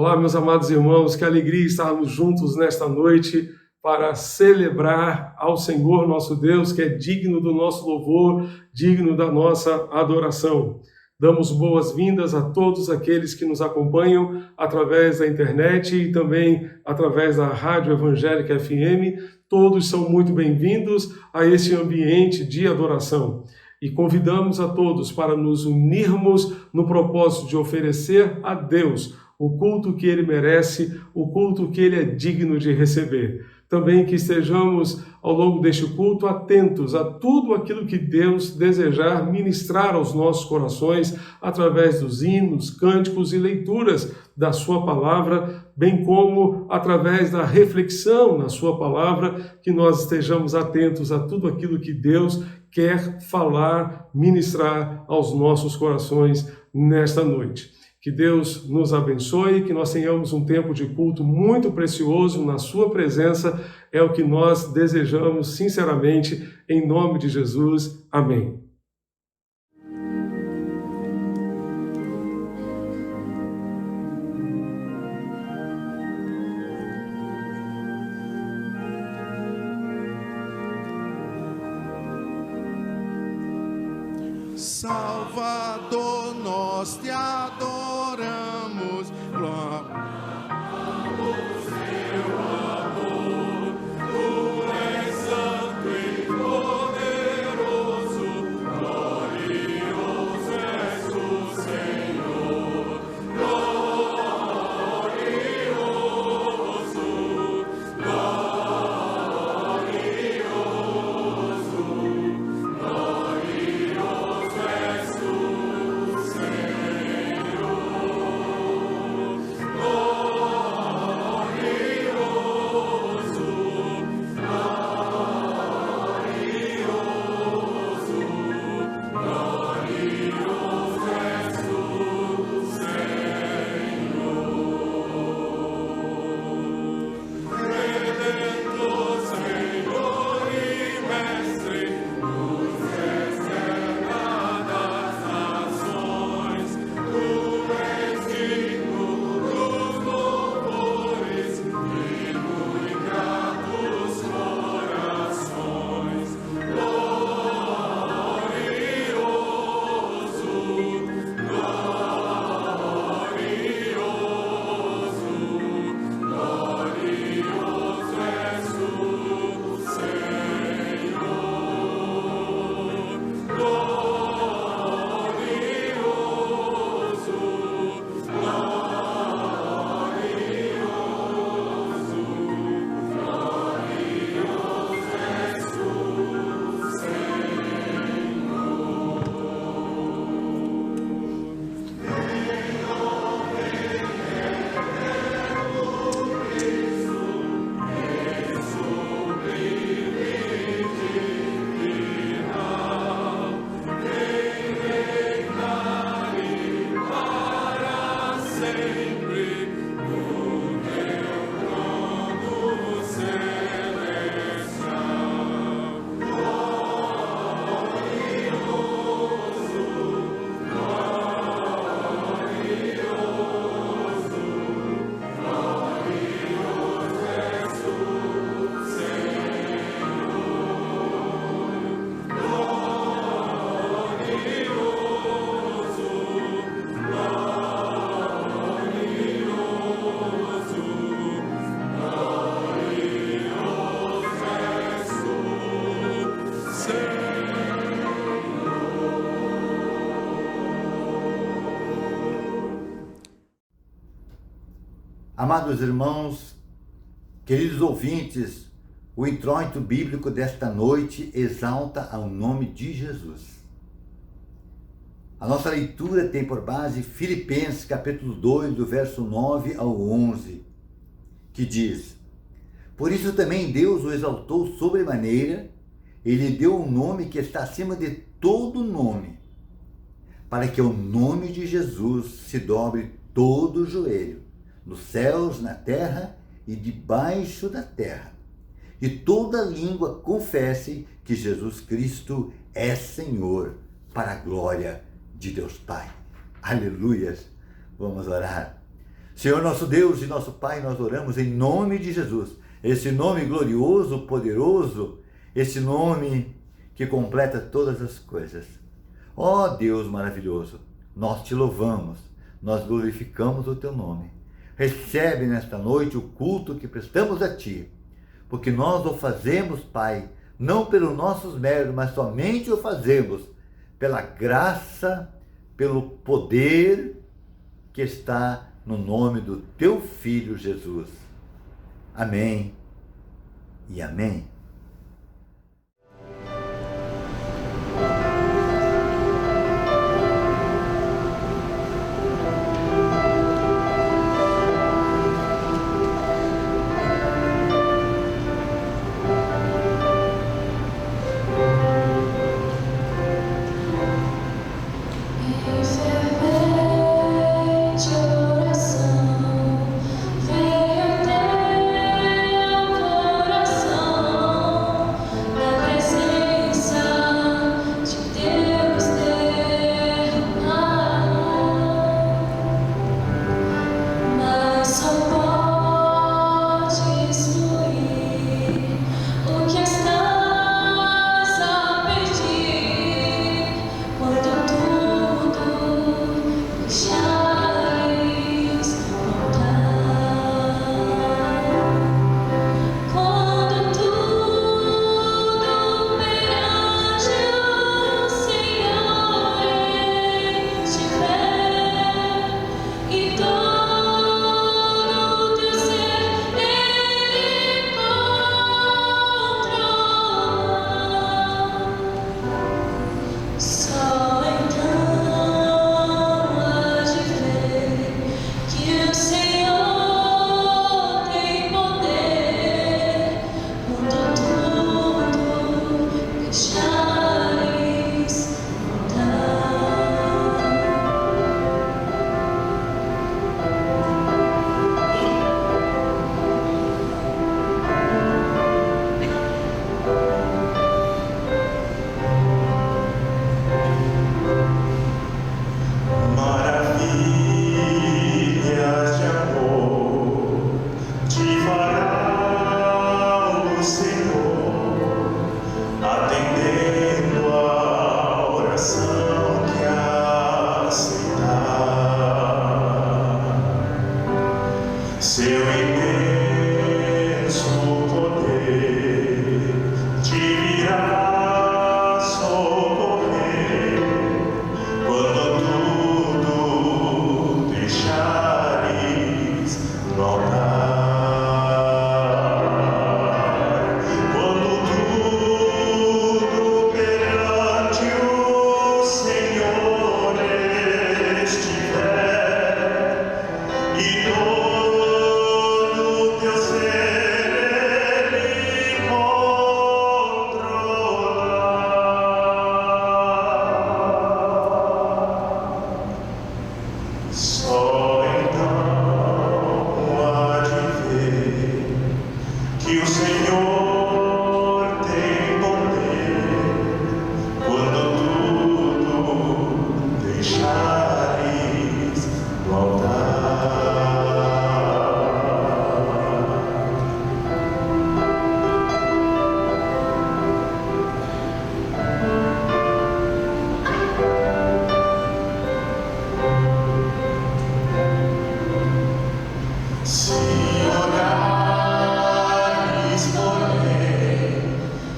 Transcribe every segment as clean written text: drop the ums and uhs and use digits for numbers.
Olá, meus amados irmãos, que alegria estarmos juntos nesta noite para celebrar ao Senhor nosso Deus, que é digno do nosso louvor, digno da nossa adoração. Damos boas-vindas a todos aqueles que nos acompanham através da internet e também através da Rádio Evangélica FM. Todos são muito bem-vindos a esse ambiente de adoração. E convidamos a todos para nos unirmos no propósito de oferecer a Deus o culto que Ele merece, o culto que Ele é digno de receber. Também que estejamos, ao longo deste culto, atentos a tudo aquilo que Deus desejar ministrar aos nossos corações, através dos hinos, cânticos e leituras da Sua Palavra, bem como através da reflexão na Sua Palavra, que nós estejamos atentos a tudo aquilo que Deus quer falar, ministrar aos nossos corações nesta noite. Que Deus nos abençoe, que nós tenhamos um tempo de culto muito precioso na Sua presença, é o que nós desejamos sinceramente, em nome de Jesus. Amém. Salvador, nós te adoramos, glória. Amados irmãos, queridos ouvintes, o introito bíblico desta noite exalta ao nome de Jesus. A nossa leitura tem por base Filipenses capítulo 2, do verso 9 ao 11, que diz: Por isso também Deus o exaltou sobremaneira, e lhe deu um nome que está acima de todo nome, para que ao nome de Jesus se dobre todo o joelho, nos céus, na terra e debaixo da terra, e toda língua confesse que Jesus Cristo é Senhor, para a glória de Deus Pai. Aleluias! Vamos orar. Senhor nosso Deus e nosso Pai, nós oramos em nome de Jesus. Esse nome glorioso, poderoso, esse nome que completa todas as coisas. Ó Deus maravilhoso, nós te louvamos, nós glorificamos o teu nome. Recebe nesta noite o culto que prestamos a ti, porque nós o fazemos, Pai, não pelos nossos méritos, mas somente o fazemos pela graça, pelo poder que está no nome do teu Filho Jesus. Amém e amém.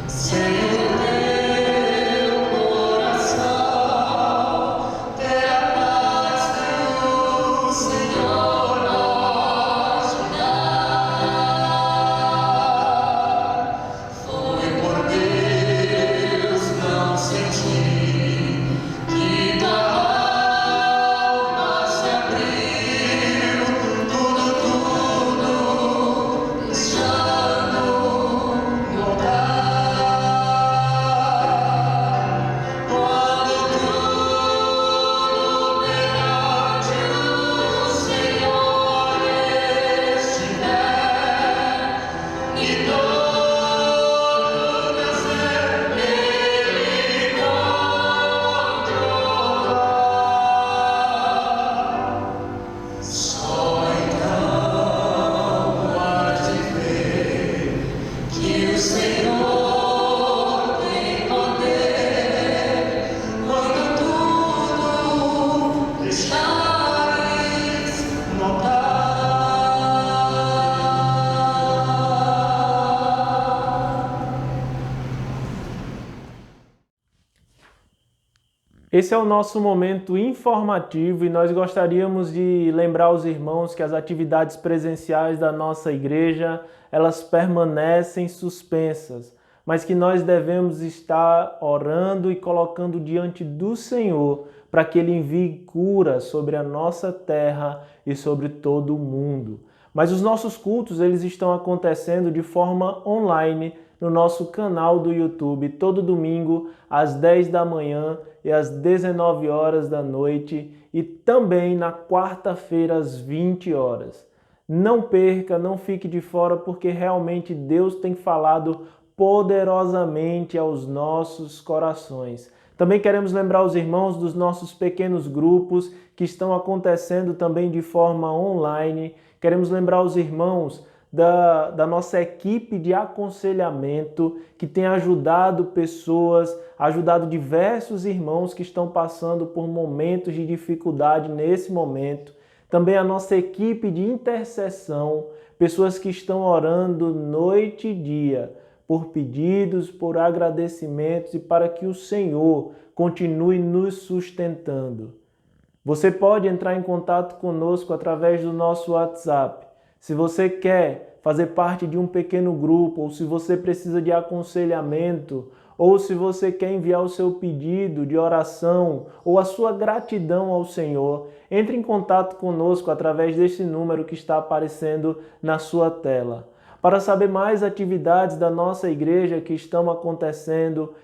Sem o teu coração, terá Esse é o nosso momento informativo e nós gostaríamos de lembrar os irmãos que as atividades presenciais da nossa igreja, elas permanecem suspensas, mas que nós devemos estar orando e colocando diante do Senhor para que Ele envie cura sobre a nossa terra e sobre todo o mundo. Mas os nossos cultos, eles estão acontecendo de forma online no nosso canal do YouTube, todo domingo às 10 da manhã e às 19 horas da noite e também na quarta-feira às 20 horas. Não perca, não fique de fora, porque realmente Deus tem falado poderosamente aos nossos corações. Também queremos lembrar os irmãos dos nossos pequenos grupos que estão acontecendo também de forma online. Queremos lembrar os irmãos da nossa equipe de aconselhamento que tem ajudado pessoas, ajudado diversos irmãos que estão passando por momentos de dificuldade nesse momento. Também a nossa equipe de intercessão, pessoas que estão orando noite e dia por pedidos, por agradecimentos e para que o Senhor continue nos sustentando. Você pode entrar em contato conosco através do nosso WhatsApp. Se você quer fazer parte de um pequeno grupo, ou se você precisa de aconselhamento, ou se você quer enviar o seu pedido de oração ou a sua gratidão ao Senhor, entre em contato conosco através desse número que está aparecendo na sua tela. Para saber mais atividades da nossa igreja que estão acontecendo,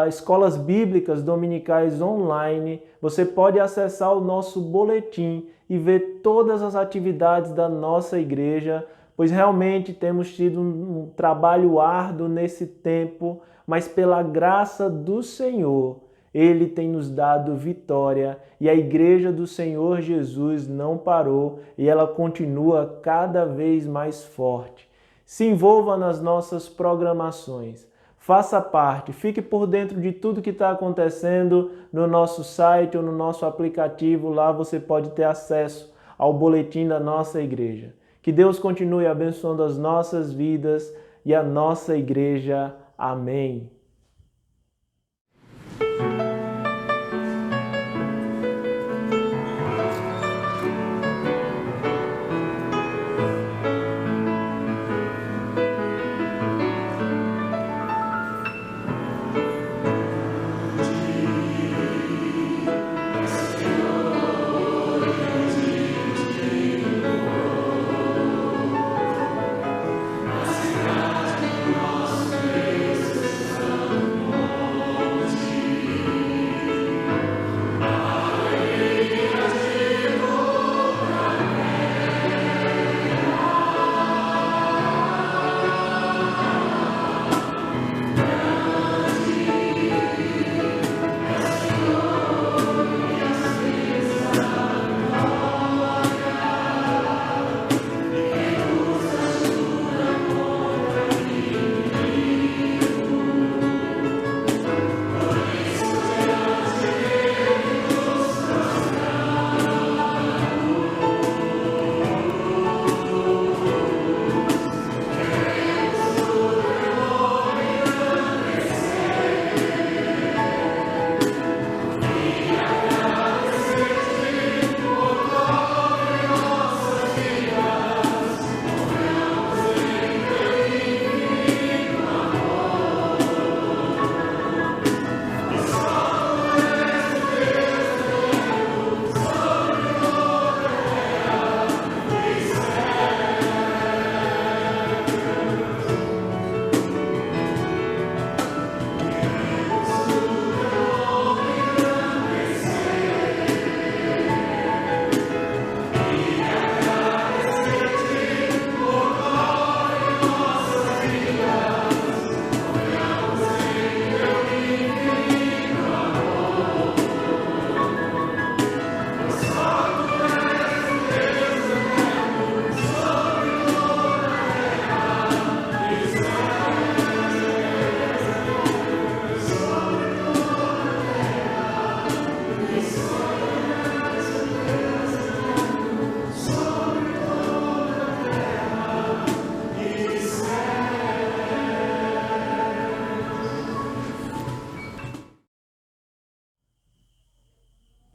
escolas bíblicas dominicais online, você pode acessar o nosso boletim e ver todas as atividades da nossa igreja, pois realmente temos tido um trabalho árduo nesse tempo, mas pela graça do Senhor, Ele tem nos dado vitória e a igreja do Senhor Jesus não parou e ela continua cada vez mais forte. Se envolva nas nossas programações. Faça parte, fique por dentro de tudo que está acontecendo no nosso site ou no nosso aplicativo. Lá você pode ter acesso ao boletim da nossa igreja. Que Deus continue abençoando as nossas vidas e a nossa igreja. Amém.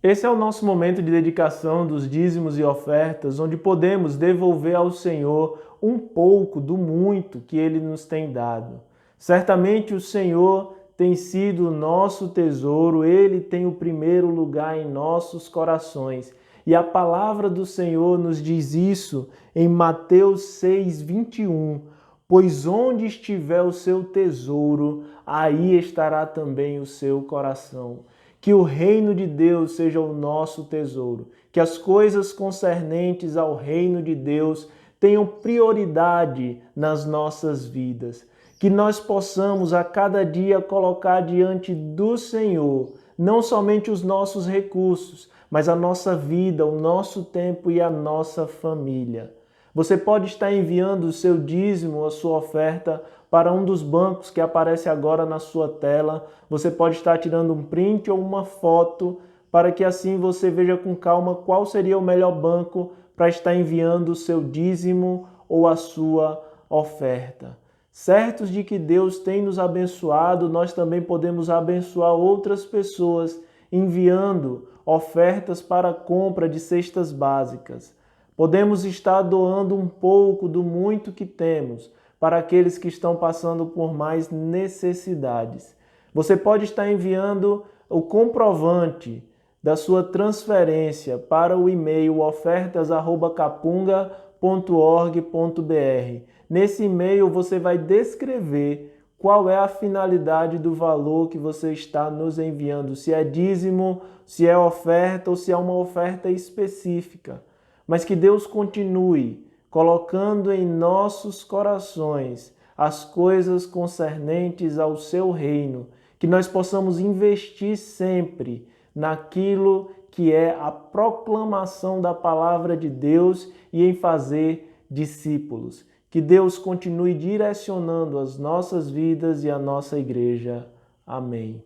Esse é o nosso momento de dedicação dos dízimos e ofertas, onde podemos devolver ao Senhor um pouco do muito que Ele nos tem dado. Certamente o Senhor tem sido o nosso tesouro, Ele tem o primeiro lugar em nossos corações. E a palavra do Senhor nos diz isso em Mateus 6:21. Pois onde estiver o seu tesouro, aí estará também o seu coração. Que o reino de Deus seja o nosso tesouro, que as coisas concernentes ao reino de Deus tenham prioridade nas nossas vidas, que nós possamos a cada dia colocar diante do Senhor não somente os nossos recursos, mas a nossa vida, o nosso tempo e a nossa família. Você pode estar enviando o seu dízimo, a sua oferta, para um dos bancos que aparece agora na sua tela. Você pode estar tirando um print ou uma foto para que assim você veja com calma qual seria o melhor banco para estar enviando o seu dízimo ou a sua oferta. Certos de que Deus tem nos abençoado, nós também podemos abençoar outras pessoas enviando ofertas para a compra de cestas básicas. Podemos estar doando um pouco do muito que temos para aqueles que estão passando por mais necessidades. Você pode estar enviando o comprovante da sua transferência para o e-mail ofertas@capunga.org.br. Nesse e-mail você vai descrever qual é a finalidade do valor que você está nos enviando, se é dízimo, se é oferta ou se é uma oferta específica. Mas que Deus continue colocando em nossos corações as coisas concernentes ao seu reino, que nós possamos investir sempre naquilo que é a proclamação da palavra de Deus e em fazer discípulos. Que Deus continue direcionando as nossas vidas e a nossa igreja. Amém.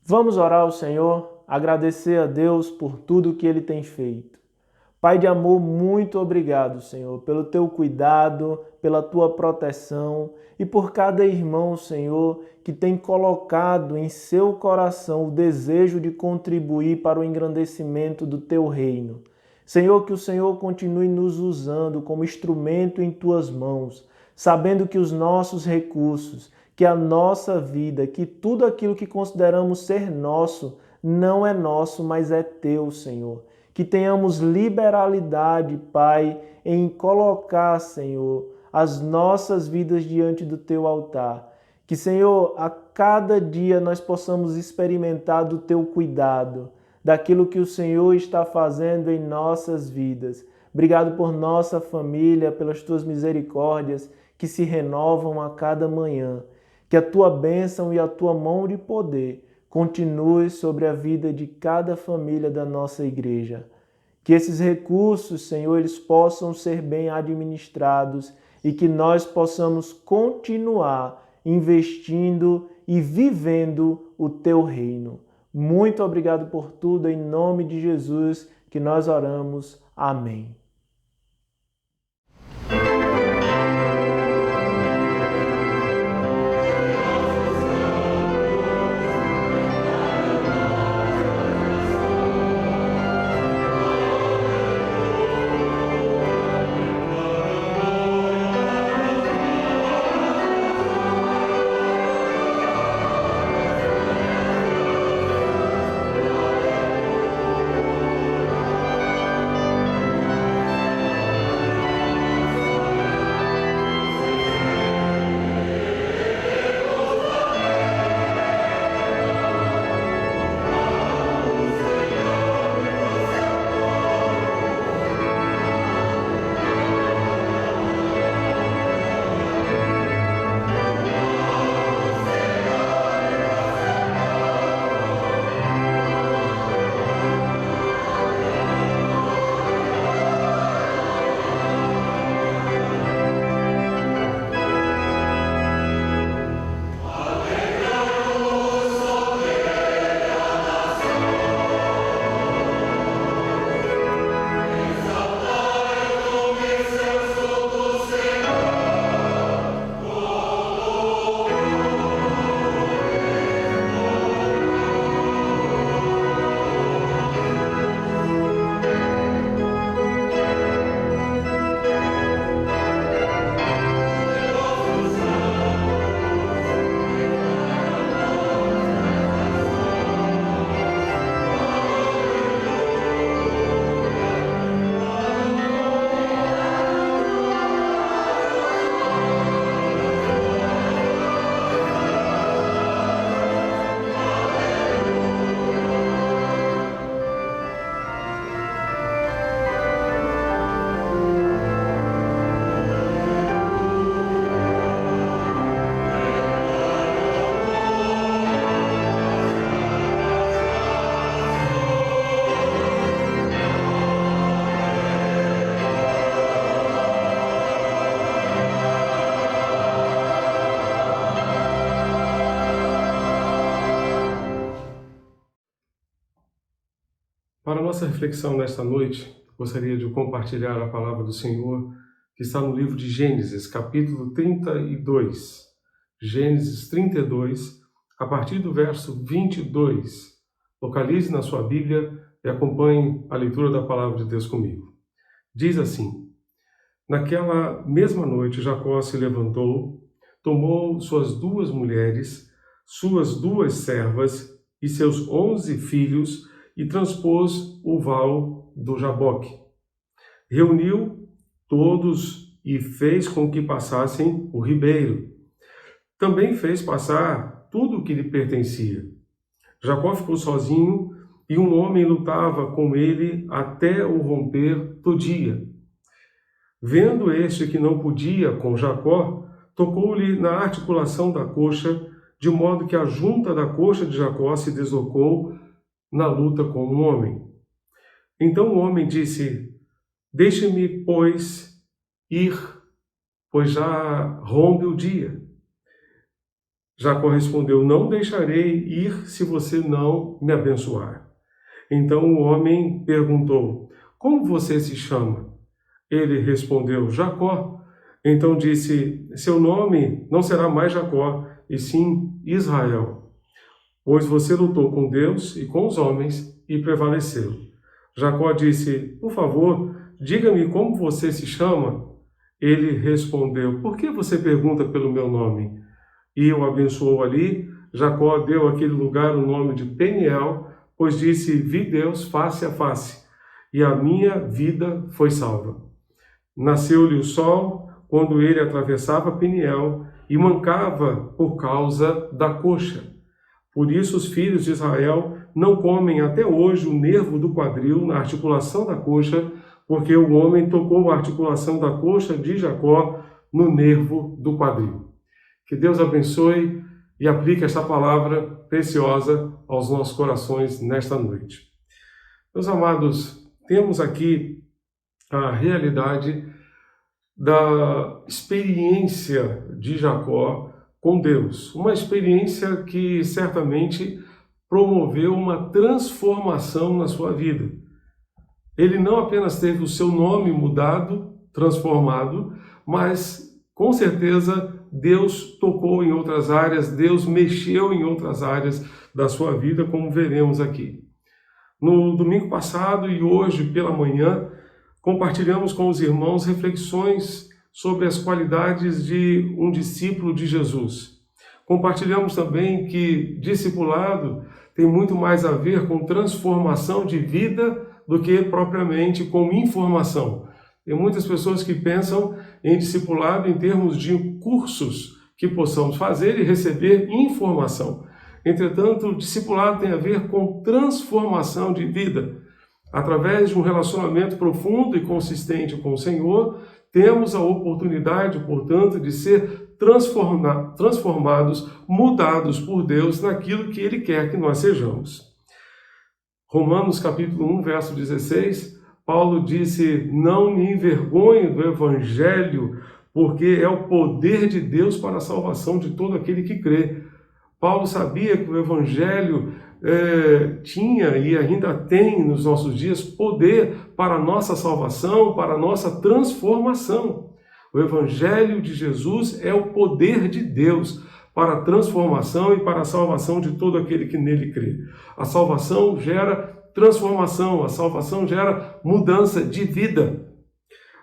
Vamos orar ao Senhor, agradecer a Deus por tudo que Ele tem feito. Pai de amor, muito obrigado, Senhor, pelo Teu cuidado, pela Tua proteção e por cada irmão, Senhor, que tem colocado em seu coração o desejo de contribuir para o engrandecimento do Teu reino. Senhor, que o Senhor continue nos usando como instrumento em Tuas mãos, sabendo que os nossos recursos, que a nossa vida, que tudo aquilo que consideramos ser nosso, não é nosso, mas é Teu, Senhor. Que tenhamos liberalidade, Pai, em colocar, Senhor, as nossas vidas diante do Teu altar. Que, Senhor, a cada dia nós possamos experimentar do Teu cuidado, daquilo que o Senhor está fazendo em nossas vidas. Obrigado por nossa família, pelas Tuas misericórdias que se renovam a cada manhã. Que a Tua bênção e a Tua mão de poder continue sobre a vida de cada família da nossa igreja. Que esses recursos, Senhor, eles possam ser bem administrados e que nós possamos continuar investindo e vivendo o Teu reino. Muito obrigado por tudo, em nome de Jesus que nós oramos. Amém. Para a nossa reflexão nesta noite, gostaria de compartilhar a palavra do Senhor, que está no livro de Gênesis, capítulo 32. Gênesis 32, a partir do verso 22. Localize na sua Bíblia e acompanhe a leitura da palavra de Deus comigo. Diz assim: Naquela mesma noite, Jacó se levantou, tomou suas 2 mulheres, suas 2 servas e seus 11 filhos e transpôs o val do Jaboque. Reuniu todos e fez com que passassem o ribeiro. Também fez passar tudo o que lhe pertencia. Jacó ficou sozinho e um homem lutava com ele até o romper do dia. Vendo este que não podia com Jacó, tocou-lhe na articulação da coxa, de modo que a junta da coxa de Jacó se deslocou na luta com o homem. Então o homem disse: Deixe-me, pois, ir, pois já rompe o dia. Jacó respondeu: não deixarei ir se você não me abençoar. Então o homem perguntou: como você se chama? Ele respondeu: Jacó. Então disse: seu nome não será mais Jacó, e sim Israel, pois você lutou com Deus e com os homens e prevaleceu. Jacó disse: por favor, diga-me como você se chama. Ele respondeu: por que você pergunta pelo meu nome? E o abençoou ali. Jacó deu àquele lugar o nome de Peniel, pois disse: vi Deus face a face, e a minha vida foi salva. Nasceu-lhe o sol quando ele atravessava Peniel e mancava por causa da coxa. Por isso os filhos de Israel não comem até hoje o nervo do quadril na articulação da coxa, porque o homem tocou a articulação da coxa de Jacó no nervo do quadril. Que Deus abençoe e aplique esta palavra preciosa aos nossos corações nesta noite. Meus amados, temos aqui a realidade da experiência de Jacó com Deus. Uma experiência que certamente promoveu uma transformação na sua vida. Ele não apenas teve o seu nome mudado, transformado, mas com certeza Deus tocou em outras áreas, Deus mexeu em outras áreas da sua vida, como veremos aqui. No domingo passado e hoje pela manhã, compartilhamos com os irmãos reflexões sobre as qualidades de um discípulo de Jesus. Compartilhamos também que discipulado tem muito mais a ver com transformação de vida do que propriamente com informação. Tem muitas pessoas que pensam em discipulado em termos de cursos que possamos fazer e receber informação. Entretanto, o discipulado tem a ver com transformação de vida. Através de um relacionamento profundo e consistente com o Senhor, temos a oportunidade, portanto, de ser transformados, mudados por Deus naquilo que Ele quer que nós sejamos. Romanos capítulo 1, verso 16, Paulo disse: não me envergonho do Evangelho, porque é o poder de Deus para a salvação de todo aquele que crê. Paulo sabia que o Evangelho tinha e ainda tem nos nossos dias poder para a nossa salvação, para a nossa transformação. O Evangelho de Jesus é o poder de Deus para a transformação e para a salvação de todo aquele que nele crê. A salvação gera transformação, a salvação gera mudança de vida.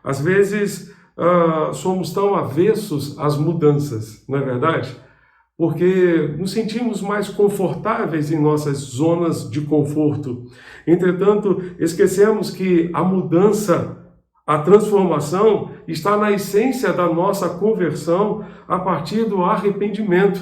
Às vezes somos tão avessos às mudanças, não é verdade? Porque nos sentimos mais confortáveis em nossas zonas de conforto. Entretanto, esquecemos que a mudança, a transformação, está na essência da nossa conversão a partir do arrependimento.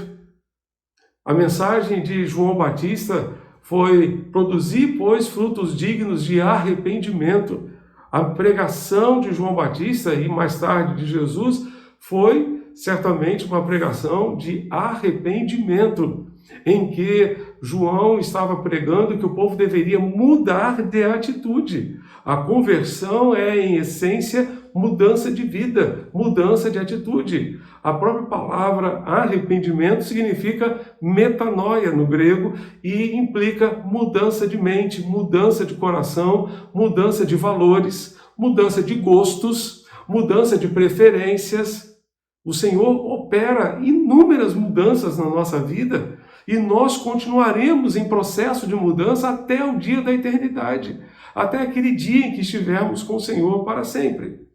A mensagem de João Batista foi: produzir, pois, frutos dignos de arrependimento. A pregação de João Batista e mais tarde de Jesus foi certamente uma pregação de arrependimento, em que João estava pregando que o povo deveria mudar de atitude. A conversão é, em essência, mudança de vida, mudança de atitude. A própria palavra arrependimento significa metanoia no grego e implica mudança de mente, mudança de coração, mudança de valores, mudança de gostos, mudança de preferências. O Senhor opera inúmeras mudanças na nossa vida e nós continuaremos em processo de mudança até o dia da eternidade, até aquele dia em que estivermos com o Senhor para sempre.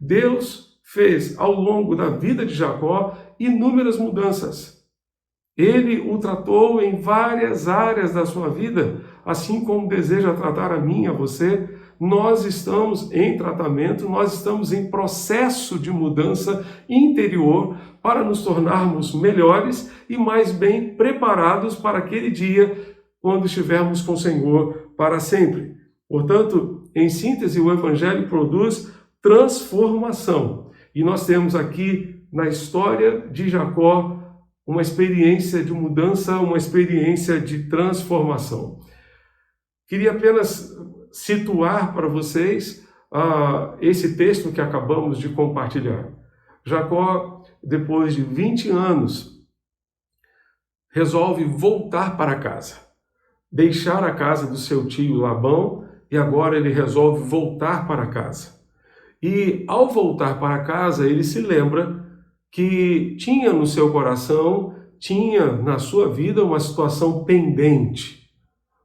Deus fez ao longo da vida de Jacó inúmeras mudanças. Ele o tratou em várias áreas da sua vida, assim como deseja tratar a mim e a você. Nós estamos em tratamento, nós estamos em processo de mudança interior para nos tornarmos melhores e mais bem preparados para aquele dia quando estivermos com o Senhor para sempre. Portanto, em síntese, o Evangelho produz transformação. E nós temos aqui na história de Jacó uma experiência de mudança, uma experiência de transformação. Queria apenas situar para vocês esse texto que acabamos de compartilhar. Jacó, depois de 20 anos, resolve voltar para casa, deixar a casa do seu tio Labão, e agora ele resolve voltar para casa. E ao voltar para casa, ele se lembra que tinha no seu coração, tinha na sua vida uma situação pendente.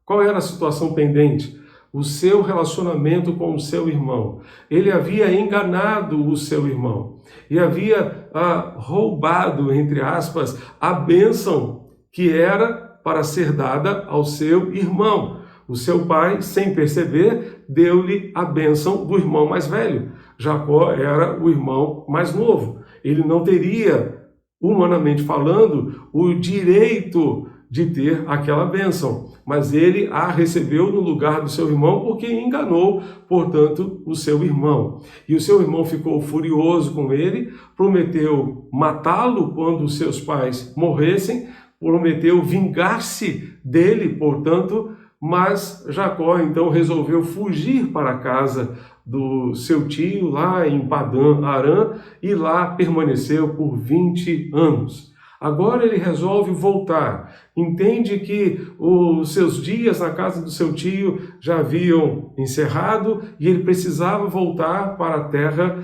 Qual era a situação pendente? O seu relacionamento com o seu irmão. Ele havia enganado o seu irmão e havia roubado, entre aspas, a bênção que era para ser dada ao seu irmão. O seu pai, sem perceber, deu-lhe a bênção do irmão mais velho. Jacó era o irmão mais novo. Ele não teria, humanamente falando, o direito de ter aquela bênção, mas ele a recebeu no lugar do seu irmão porque enganou, portanto, o seu irmão. E o seu irmão ficou furioso com ele, prometeu matá-lo quando os seus pais morressem, prometeu vingar-se dele, portanto, mas Jacó então resolveu fugir para a casa do seu tio lá em Padã Arã e lá permaneceu por 20 anos. Agora ele resolve voltar, entende que os seus dias na casa do seu tio já haviam encerrado e ele precisava voltar para a terra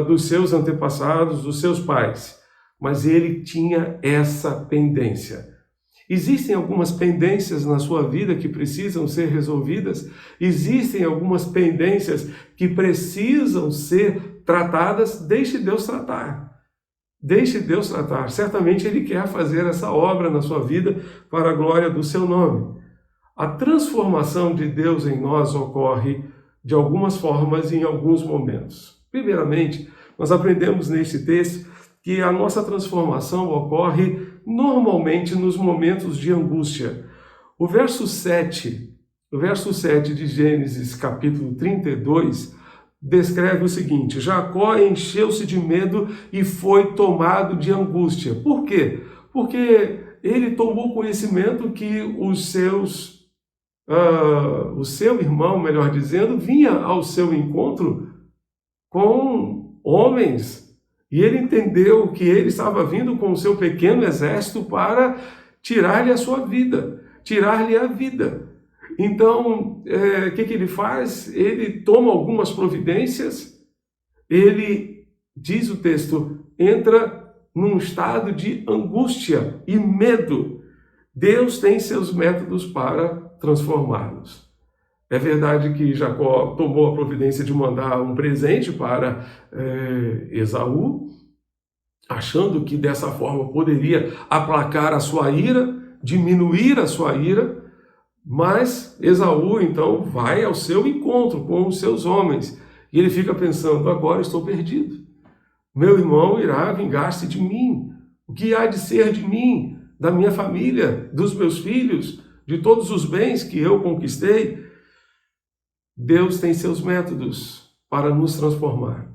dos seus antepassados, dos seus pais. Mas ele tinha essa pendência. Existem algumas pendências na sua vida que precisam ser resolvidas, existem algumas pendências que precisam ser tratadas. Deixe Deus tratar. Deixe Deus tratar. Certamente Ele quer fazer essa obra na sua vida para a glória do seu nome. A transformação de Deus em nós ocorre de algumas formas e em alguns momentos. Primeiramente, nós aprendemos neste texto que a nossa transformação ocorre normalmente nos momentos de angústia. O verso 7 de Gênesis, capítulo 32, descreve o seguinte: Jacó encheu-se de medo e foi tomado de angústia. Por quê? Porque ele tomou conhecimento que o seu irmão, melhor dizendo, vinha ao seu encontro com homens. E ele entendeu que ele estava vindo com o seu pequeno exército para tirar-lhe a sua vida, tirar-lhe a vida. Então, o que ele faz? Ele toma algumas providências, ele, diz o texto, entra num estado de angústia e medo. Deus tem seus métodos para transformá-los. É verdade que Jacó tomou a providência de mandar um presente para Esaú, achando que dessa forma poderia aplacar a sua ira, diminuir a sua ira, mas Esaú então vai ao seu encontro com os seus homens e ele fica pensando: agora estou perdido, meu irmão irá vingar-se de mim, o que há de ser de mim, da minha família, dos meus filhos, de todos os bens que eu conquistei? Deus tem seus métodos para nos transformar.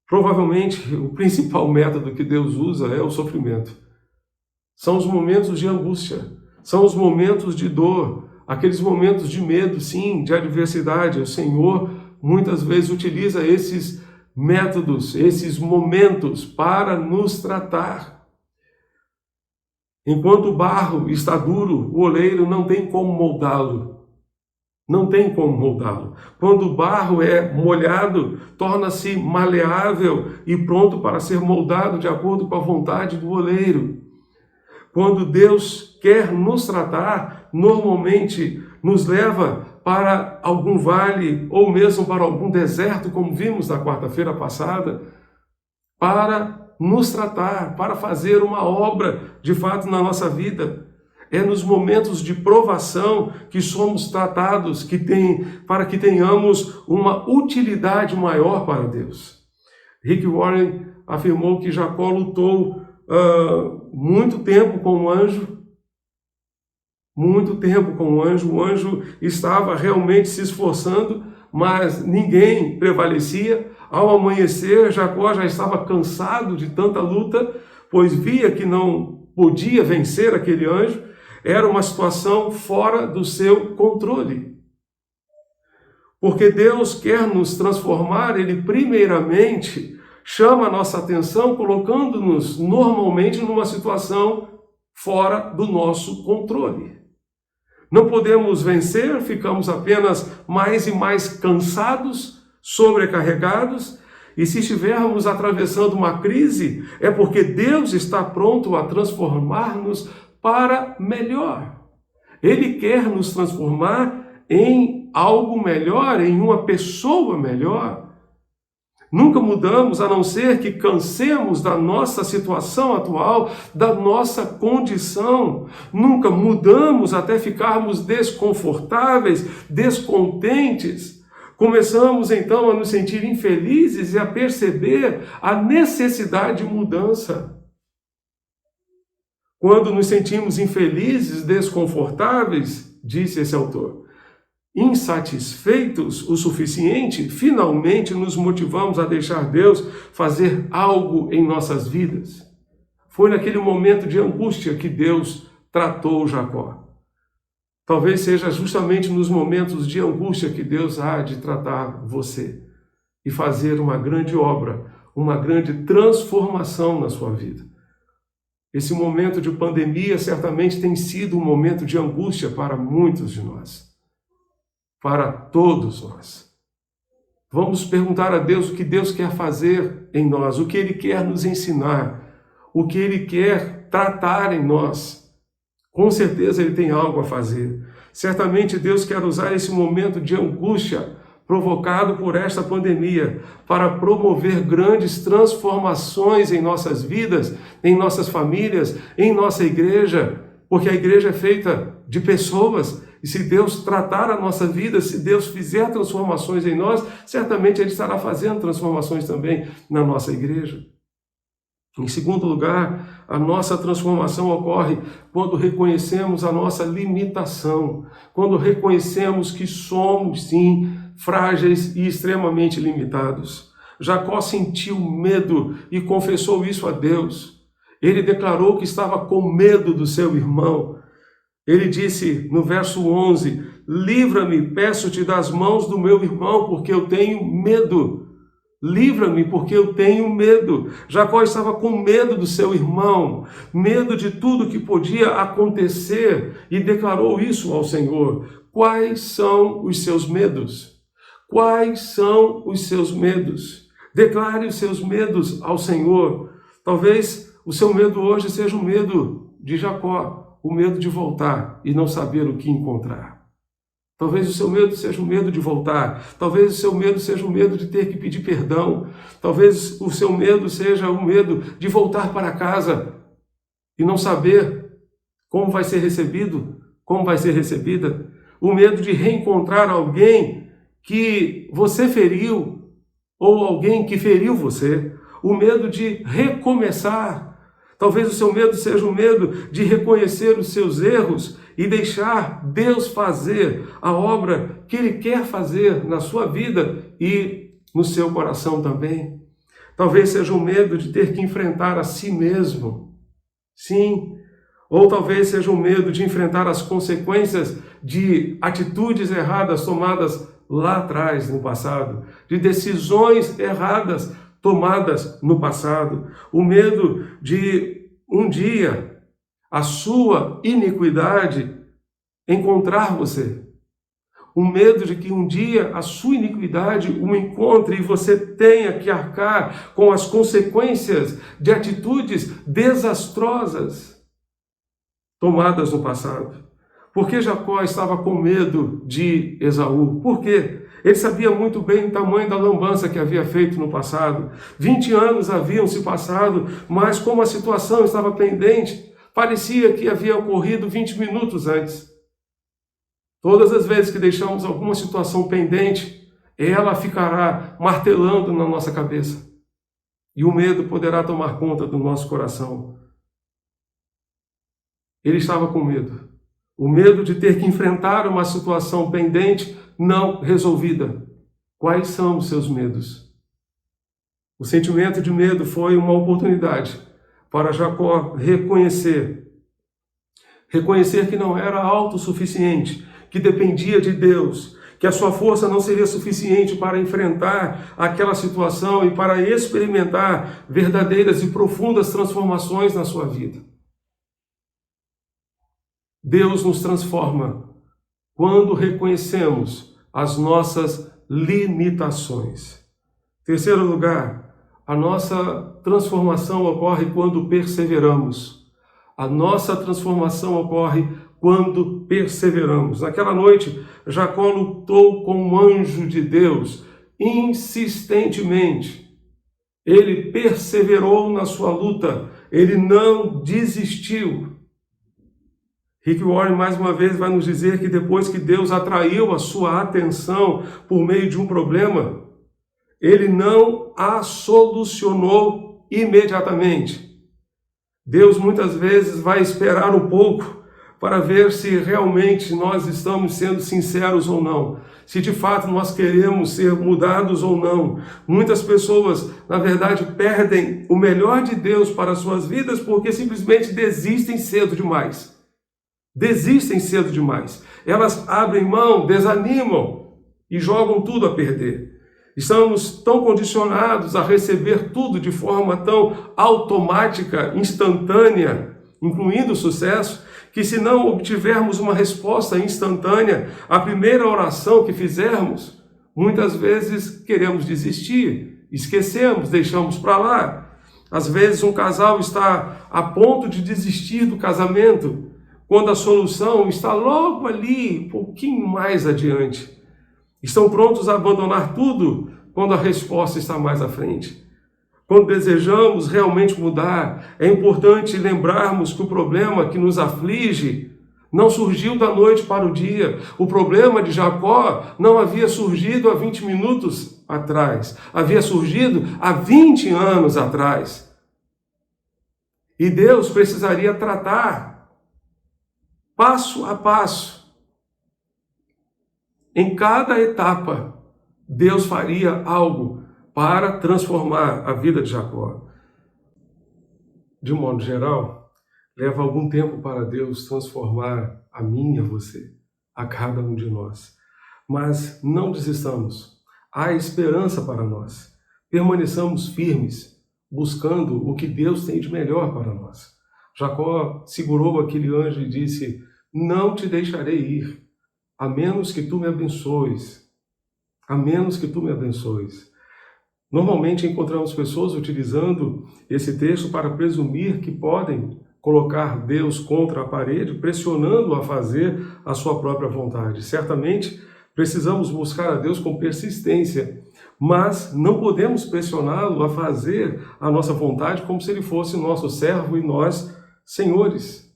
Provavelmente, o principal método que Deus usa é o sofrimento. São os momentos de angústia, são os momentos de dor, aqueles momentos de medo, sim, de adversidade. O Senhor muitas vezes utiliza esses métodos, esses momentos para nos tratar. Enquanto o barro está duro, o oleiro não tem como moldá-lo. Não tem como moldá-lo. Quando o barro é molhado, torna-se maleável e pronto para ser moldado de acordo com a vontade do oleiro. Quando Deus quer nos tratar, normalmente nos leva para algum vale ou mesmo para algum deserto, como vimos na quarta-feira passada, para nos tratar, para fazer uma obra de fato na nossa vida. É nos momentos de provação que somos tratados, para que tenhamos uma utilidade maior para Deus. Rick Warren afirmou que Jacó lutou muito tempo com o anjo, o anjo estava realmente se esforçando, mas ninguém prevalecia. Ao amanhecer, Jacó já estava cansado de tanta luta, pois via que não podia vencer aquele anjo. Era uma situação fora do seu controle. Porque Deus quer nos transformar, Ele primeiramente chama a nossa atenção colocando-nos normalmente numa situação fora do nosso controle. Não podemos vencer, ficamos apenas mais e mais cansados, sobrecarregados, e se estivermos atravessando uma crise, é porque Deus está pronto a transformar-nos para melhor. Ele quer nos transformar em algo melhor, em uma pessoa melhor. Nunca mudamos a não ser que cansemos da nossa situação atual, da nossa condição. Nunca mudamos até ficarmos desconfortáveis, descontentes. Começamos então a nos sentir infelizes e a perceber a necessidade de mudança. Quando nos sentimos infelizes, desconfortáveis, disse esse autor, insatisfeitos o suficiente, finalmente nos motivamos a deixar Deus fazer algo em nossas vidas. Foi naquele momento de angústia que Deus tratou Jacó. Talvez seja justamente nos momentos de angústia que Deus há de tratar você e fazer uma grande obra, uma grande transformação na sua vida. Esse momento de pandemia certamente tem sido um momento de angústia para muitos de nós. Para todos nós. Vamos perguntar a Deus o que Deus quer fazer em nós, o que Ele quer nos ensinar, o que Ele quer tratar em nós. Com certeza Ele tem algo a fazer. Certamente Deus quer usar esse momento de angústia provocado por esta pandemia para promover grandes transformações em nossas vidas, em nossas famílias, em nossa igreja, porque a igreja é feita de pessoas. E se Deus tratar a nossa vida, se Deus fizer transformações em nós, certamente Ele estará fazendo transformações também na nossa igreja. Em segundo lugar, a nossa transformação ocorre quando reconhecemos a nossa limitação, quando reconhecemos que somos, sim, frágeis e extremamente limitados. Jacó sentiu medo e confessou isso a Deus. Ele declarou que estava com medo do seu irmão. Ele disse no verso 11, livra-me, peço-te das mãos do meu irmão, porque eu tenho medo. Livra-me, porque eu tenho medo. Jacó estava com medo do seu irmão, medo de tudo que podia acontecer, e declarou isso ao Senhor. Quais são os seus medos? Quais são os seus medos? Declare os seus medos ao Senhor. Talvez o seu medo hoje seja o medo de Jacó, o medo de voltar e não saber o que encontrar. Talvez o seu medo seja o medo de voltar. Talvez o seu medo seja o medo de ter que pedir perdão. Talvez o seu medo seja o medo de voltar para casa e não saber como vai ser recebido, como vai ser recebida. O medo de reencontrar alguém que você feriu ou alguém que feriu você. O medo de recomeçar. Talvez o seu medo seja o medo de reconhecer os seus erros e deixar Deus fazer a obra que Ele quer fazer na sua vida e no seu coração também. Talvez seja o medo de ter que enfrentar a si mesmo. Sim. Ou talvez seja o medo de enfrentar as consequências de atitudes erradas tomadas lá atrás, no passado, de decisões erradas tomadas no passado, o medo de um dia a sua iniquidade encontrar você, o medo de que um dia a sua iniquidade o encontre e você tenha que arcar com as consequências de atitudes desastrosas tomadas no passado. Por que Jacó estava com medo de Esaú? Por quê? Ele sabia muito bem o tamanho da lambança que havia feito no passado. 20 anos haviam se passado, mas como a situação estava pendente, parecia que havia ocorrido 20 minutos antes. Todas as vezes que deixamos alguma situação pendente, ela ficará martelando na nossa cabeça. E o medo poderá tomar conta do nosso coração. Ele estava com medo. O medo de ter que enfrentar uma situação pendente não resolvida. Quais são os seus medos? O sentimento de medo foi uma oportunidade para Jacó reconhecer que não era autossuficiente, que dependia de Deus, que a sua força não seria suficiente para enfrentar aquela situação e para experimentar verdadeiras e profundas transformações na sua vida. Deus nos transforma quando reconhecemos as nossas limitações. Terceiro lugar, a nossa transformação ocorre quando perseveramos. A nossa transformação ocorre quando perseveramos. Naquela noite, Jacó lutou com um anjo de Deus insistentemente. Ele perseverou na sua luta, ele não desistiu. Rick Warren, mais uma vez, vai nos dizer que depois que Deus atraiu a sua atenção por meio de um problema, ele não a solucionou imediatamente. Deus muitas vezes vai esperar um pouco para ver se realmente nós estamos sendo sinceros ou não, se de fato nós queremos ser mudados ou não. Muitas pessoas, na verdade, perdem o melhor de Deus para as suas vidas porque simplesmente desistem cedo demais. Desistem cedo demais. Elas abrem mão, desanimam e jogam tudo a perder. Estamos tão condicionados a receber tudo de forma tão automática, instantânea, incluindo o sucesso, que se não obtivermos uma resposta instantânea à primeira oração que fizermos, muitas vezes queremos desistir, esquecemos, deixamos para lá. Às vezes um casal está a ponto de desistir do casamento, quando a solução está logo ali, um pouquinho mais adiante. Estão prontos a abandonar tudo quando a resposta está mais à frente. Quando desejamos realmente mudar, é importante lembrarmos que o problema que nos aflige não surgiu da noite para o dia. O problema de Jacó não havia surgido há 20 minutos atrás. Havia surgido há 20 anos atrás. E Deus precisaria tratar passo a passo. Em cada etapa, Deus faria algo para transformar a vida de Jacó. De um modo geral, leva algum tempo para Deus transformar a mim e a você, a cada um de nós. Mas não desistamos. Há esperança para nós. Permaneçamos firmes, buscando o que Deus tem de melhor para nós. Jacó segurou aquele anjo e disse: não te deixarei ir, a menos que tu me abençoes. A menos que tu me abençoes. Normalmente encontramos pessoas utilizando esse texto para presumir que podem colocar Deus contra a parede, pressionando-o a fazer a sua própria vontade. Certamente precisamos buscar a Deus com persistência, mas não podemos pressioná-lo a fazer a nossa vontade como se ele fosse nosso servo e nós senhores.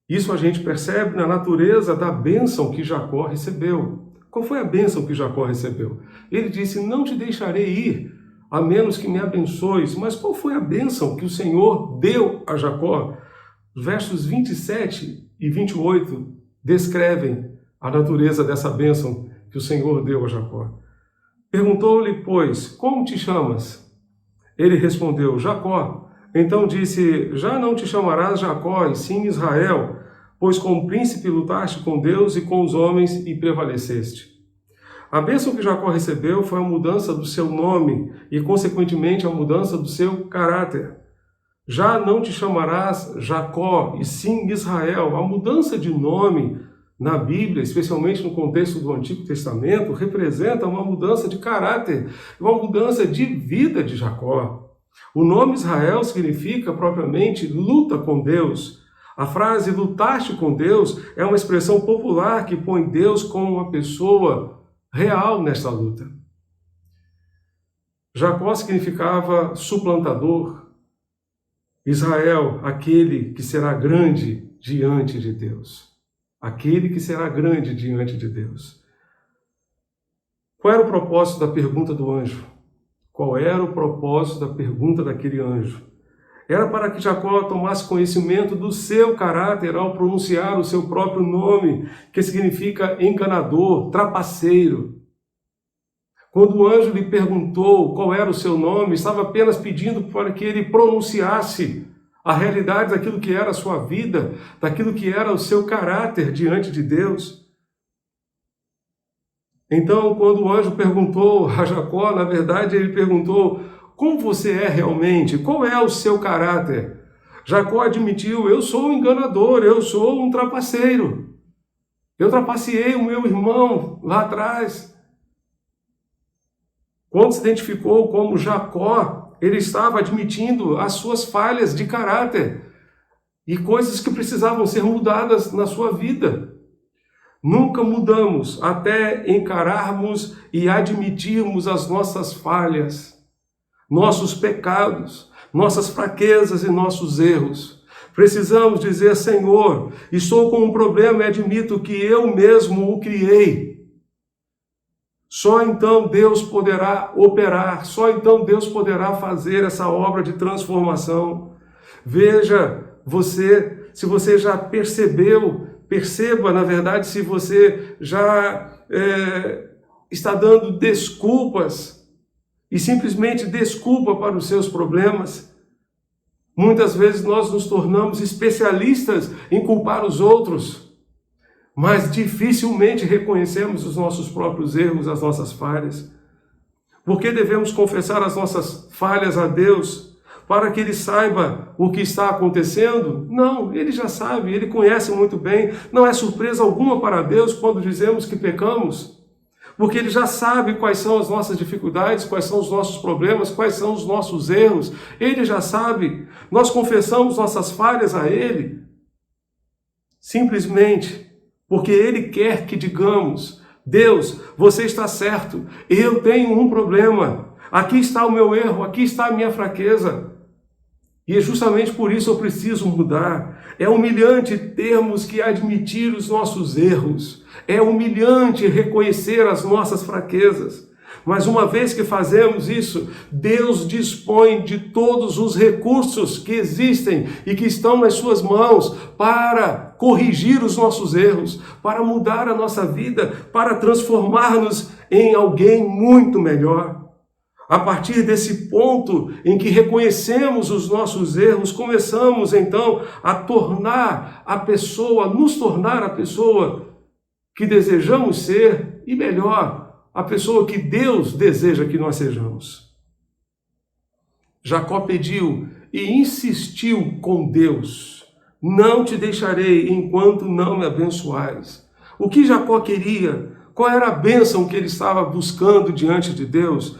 Isso a gente percebe na natureza da bênção que Jacó recebeu. Qual foi a bênção que Jacó recebeu? Ele disse: não te deixarei ir, a menos que me abençoes. Mas qual foi a bênção que o Senhor deu a Jacó? Os versos 27 e 28 descrevem a natureza dessa bênção que o Senhor deu a Jacó. Perguntou-lhe, pois, como te chamas? Ele respondeu: Jacó. Então disse: já não te chamarás Jacó, e sim Israel, pois como príncipe lutaste com Deus e com os homens e prevaleceste. A bênção que Jacó recebeu foi a mudança do seu nome e, consequentemente, a mudança do seu caráter. Já não te chamarás Jacó, e sim Israel. A mudança de nome na Bíblia, especialmente no contexto do Antigo Testamento, representa uma mudança de caráter, uma mudança de vida de Jacó. O nome Israel significa propriamente luta com Deus. A frase lutaste com Deus é uma expressão popular que põe Deus como uma pessoa real nesta luta. Jacó significava suplantador. Israel, aquele que será grande diante de Deus. Aquele que será grande diante de Deus. Qual era o propósito da pergunta do anjo? Qual era o propósito da pergunta daquele anjo? Era para que Jacó tomasse conhecimento do seu caráter ao pronunciar o seu próprio nome, que significa enganador, trapaceiro. Quando o anjo lhe perguntou qual era o seu nome, estava apenas pedindo para que ele pronunciasse a realidade daquilo que era a sua vida, daquilo que era o seu caráter diante de Deus. Então, quando o anjo perguntou a Jacó, na verdade ele perguntou: como você é realmente? Qual é o seu caráter? Jacó admitiu: eu sou um enganador, eu sou um trapaceiro. Eu trapaceei o meu irmão lá atrás. Quando se identificou como Jacó, ele estava admitindo as suas falhas de caráter e coisas que precisavam ser mudadas na sua vida. Nunca mudamos até encararmos e admitirmos as nossas falhas, nossos pecados, nossas fraquezas e nossos erros. Precisamos dizer: Senhor, estou com um problema e admito que eu mesmo o criei. Só então Deus poderá operar, só então Deus poderá fazer essa obra de transformação. Veja, se você já percebeu, perceba, na verdade, se você já está dando desculpas e simplesmente desculpa para os seus problemas. Muitas vezes nós nos tornamos especialistas em culpar os outros, mas dificilmente reconhecemos os nossos próprios erros, as nossas falhas. Por que devemos confessar as nossas falhas a Deus? Para que Ele saiba o que está acontecendo? Não, Ele já sabe, Ele conhece muito bem. Não é surpresa alguma para Deus quando dizemos que pecamos, porque Ele já sabe quais são as nossas dificuldades, quais são os nossos problemas, quais são os nossos erros. Ele já sabe. Nós confessamos nossas falhas a Ele simplesmente porque Ele quer que digamos: Deus, você está certo, eu tenho um problema, aqui está o meu erro, aqui está a minha fraqueza. E é justamente por isso eu preciso mudar. É humilhante termos que admitir os nossos erros. É humilhante reconhecer as nossas fraquezas. Mas uma vez que fazemos isso, Deus dispõe de todos os recursos que existem e que estão nas suas mãos para corrigir os nossos erros, para mudar a nossa vida, para transformar-nos em alguém muito melhor. A partir desse ponto em que reconhecemos os nossos erros, começamos então a nos tornar a pessoa que desejamos ser e, melhor, a pessoa que Deus deseja que nós sejamos. Jacó pediu e insistiu com Deus: não te deixarei enquanto não me abençoares. O que Jacó queria? Qual era a bênção que ele estava buscando diante de Deus?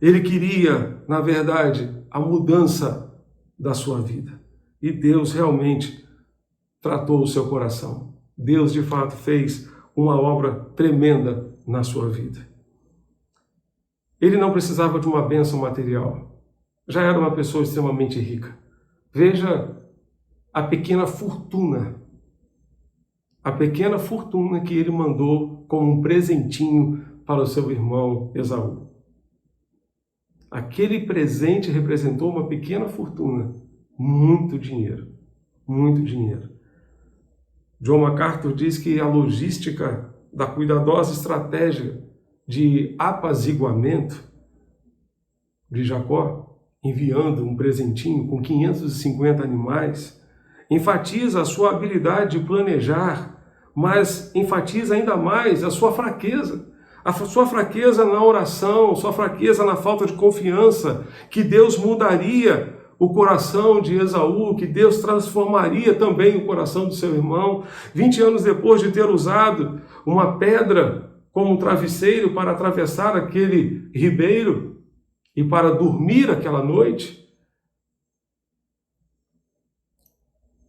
Ele queria, na verdade, a mudança da sua vida. E Deus realmente tratou o seu coração. Deus, de fato, fez uma obra tremenda na sua vida. Ele não precisava de uma bênção material. Já era uma pessoa extremamente rica. Veja a pequena fortuna que ele mandou como um presentinho para o seu irmão Esaú. Aquele presente representou uma pequena fortuna, muito dinheiro, muito dinheiro. John MacArthur diz que a logística da cuidadosa estratégia de apaziguamento de Jacó, enviando um presentinho com 550 animais, enfatiza a sua habilidade de planejar, mas enfatiza ainda mais a sua fraqueza. A sua fraqueza na oração, sua fraqueza na falta de confiança, que Deus mudaria o coração de Esaú, que Deus transformaria também o coração do seu irmão. 20 anos depois de ter usado uma pedra como um travesseiro para atravessar aquele ribeiro e para dormir aquela noite,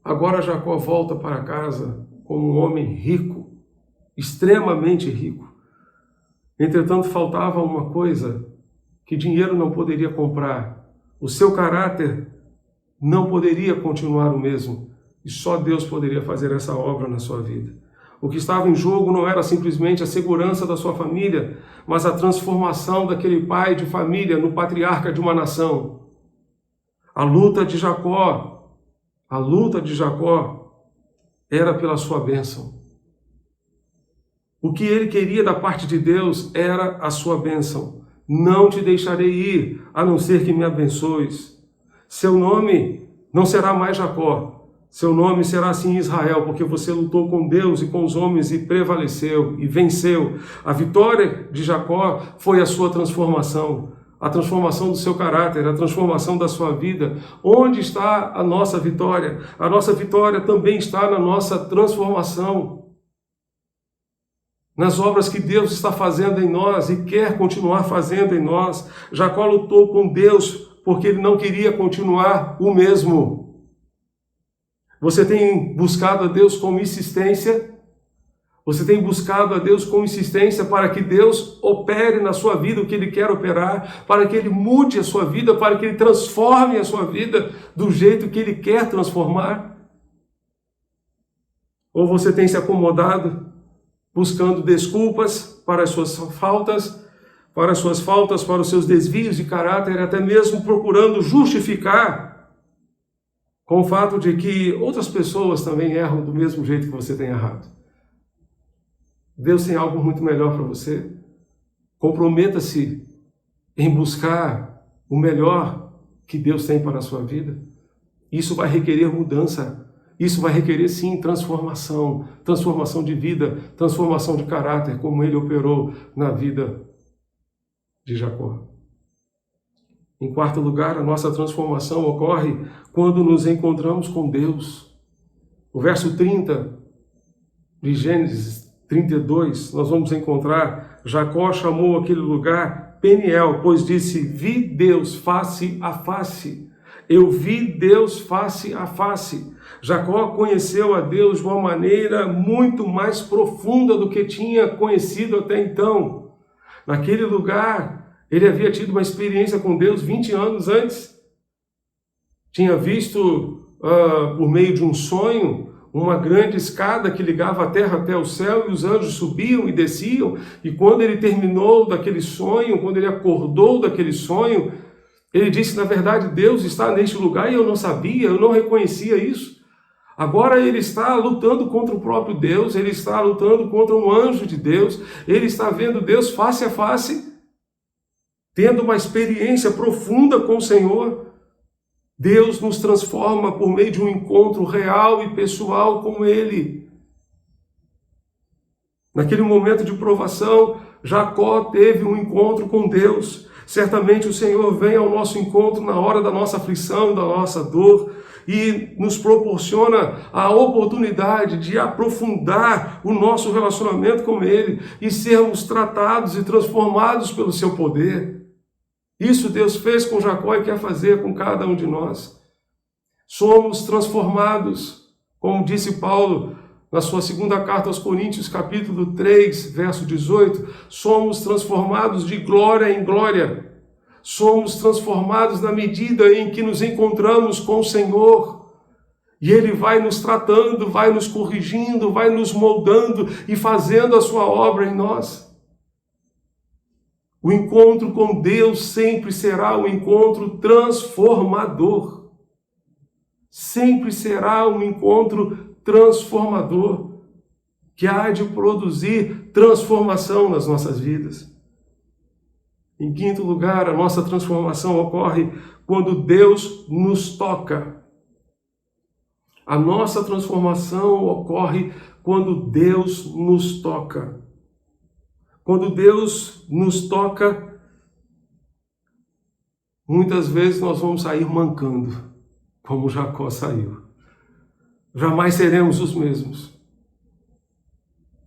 agora Jacó volta para casa como um homem rico, extremamente rico. Entretanto, faltava uma coisa que dinheiro não poderia comprar. O seu caráter não poderia continuar o mesmo. E só Deus poderia fazer essa obra na sua vida. O que estava em jogo não era simplesmente a segurança da sua família, mas a transformação daquele pai de família no patriarca de uma nação. A luta de Jacó era pela sua bênção. O que ele queria da parte de Deus era a sua bênção. Não te deixarei ir, a não ser que me abençoes. Seu nome não será mais Jacó, Seu nome será assim Israel, porque você lutou com Deus e com os homens e prevaleceu e venceu. A vitória de Jacó foi a sua transformação, a transformação do seu caráter, a transformação da sua vida. Onde está a nossa vitória? A nossa vitória também está na nossa transformação, nas obras que Deus está fazendo em nós e quer continuar fazendo em nós. Jacó lutou com Deus porque ele não queria continuar o mesmo. Você tem buscado a Deus com insistência? Você tem buscado a Deus com insistência para que Deus opere na sua vida o que Ele quer operar, para que Ele mude a sua vida, para que Ele transforme a sua vida do jeito que Ele quer transformar? Ou você tem se acomodado, buscando desculpas para as suas faltas, para os seus desvios de caráter, até mesmo procurando justificar com o fato de que outras pessoas também erram do mesmo jeito que você tem errado. Deus tem algo muito melhor para você. Comprometa-se em buscar o melhor que Deus tem para a sua vida. Isso vai requerer mudança. Isso vai requerer, sim, transformação. Transformação de vida, transformação de caráter, como Ele operou na vida de Jacó. Em quarto lugar, a nossa transformação ocorre quando nos encontramos com Deus. O verso 30 de Gênesis 32, nós vamos encontrar, Jacó chamou aquele lugar Peniel, pois disse, vi Deus face a face. Eu vi Deus face a face. Jacó conheceu a Deus de uma maneira muito mais profunda do que tinha conhecido até então. Naquele lugar, ele havia tido uma experiência com Deus 20 anos antes. Tinha visto, por meio de um sonho, uma grande escada que ligava a terra até o céu e os anjos subiam e desciam. E quando ele terminou daquele sonho, quando ele acordou daquele sonho, ele disse, na verdade, Deus está neste lugar e eu não sabia, eu não reconhecia isso. Agora ele está lutando contra o próprio Deus, ele está lutando contra um anjo de Deus, ele está vendo Deus face a face, tendo uma experiência profunda com o Senhor. Deus nos transforma por meio de um encontro real e pessoal com Ele. Naquele momento de provação, Jacó teve um encontro com Deus. Certamente o Senhor vem ao nosso encontro na hora da nossa aflição, da nossa dor, e nos proporciona a oportunidade de aprofundar o nosso relacionamento com Ele e sermos tratados e transformados pelo seu poder. Isso Deus fez com Jacó e quer fazer com cada um de nós. Somos transformados, como disse Paulo na sua segunda carta aos Coríntios, capítulo 3, verso 18, somos transformados de glória em glória. Somos transformados na medida em que nos encontramos com o Senhor. E Ele vai nos tratando, vai nos corrigindo, vai nos moldando e fazendo a sua obra em nós. O encontro com Deus sempre será um encontro transformador. Sempre será um encontro transformador, que há de produzir transformação nas nossas vidas. Em quinto lugar, a nossa transformação ocorre quando Deus nos toca. A nossa transformação ocorre quando Deus nos toca. Quando Deus nos toca, muitas vezes nós vamos sair mancando, como Jacó saiu. Jamais seremos os mesmos.